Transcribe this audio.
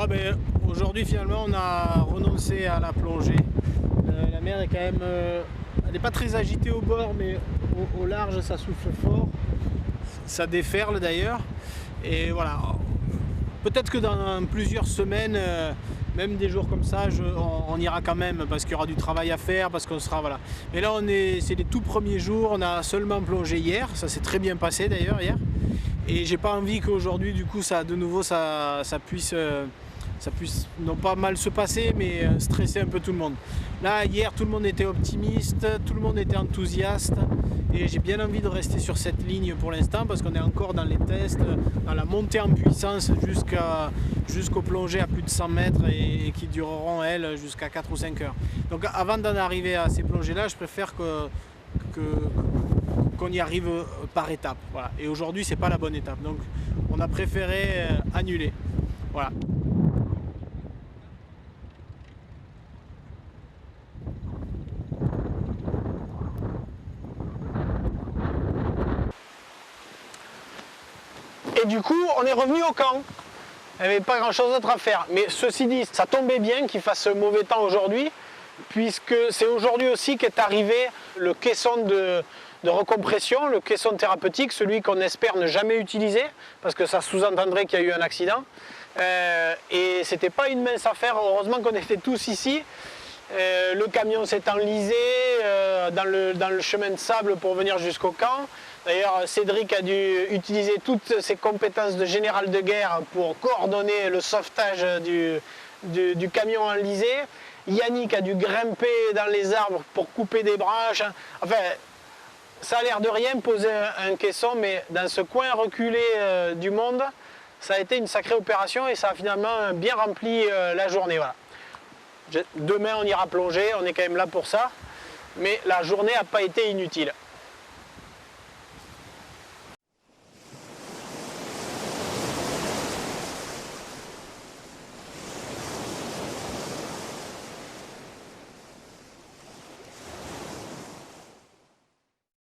Oh, ben, aujourd'hui finalement on a renoncé à la plongée. La mer est quand même, elle n'est pas très agitée au bord, mais au large ça souffle fort, ça déferle d'ailleurs. Et voilà, peut-être que dans plusieurs semaines, même des jours comme ça, on ira quand même parce qu'il y aura du travail à faire, parce qu'on sera voilà. Mais là c'est les tout premiers jours, on a seulement plongé hier, ça s'est très bien passé d'ailleurs hier. Et j'ai pas envie qu'aujourd'hui du coup ça de nouveau ça puisse non pas mal se passer, mais stresser un peu tout le monde. Là hier tout le monde était optimiste, tout le monde était enthousiaste, et j'ai bien envie de rester sur cette ligne pour l'instant parce qu'on est encore dans les tests, dans la montée en puissance jusqu'aux plongées à plus de 100 mètres et qui dureront elles jusqu'à 4 ou 5 heures. Donc avant d'en arriver à ces plongées là, je préfère qu'on y arrive par étapes. Voilà. Et aujourd'hui c'est pas la bonne étape, donc on a préféré annuler. Voilà. Et du coup, on est revenu au camp. Il n'y avait pas grand-chose d'autre à faire. Mais ceci dit, ça tombait bien qu'il fasse mauvais temps aujourd'hui, puisque c'est aujourd'hui aussi qu'est arrivé le caisson de recompression, le caisson thérapeutique, celui qu'on espère ne jamais utiliser, parce que ça sous-entendrait qu'il y a eu un accident. Et c'était pas une mince affaire, heureusement qu'on était tous ici. Le camion s'est enlisé dans le chemin de sable pour venir jusqu'au camp. D'ailleurs, Cédric a dû utiliser toutes ses compétences de général de guerre pour coordonner le sauvetage du camion enlisé. Yannick a dû grimper dans les arbres pour couper des branches. Enfin, ça a l'air de rien poser un caisson, mais dans ce coin reculé du monde, ça a été une sacrée opération et ça a finalement bien rempli la journée. Voilà. Demain, on ira plonger, on est quand même là pour ça, mais la journée n'a pas été inutile.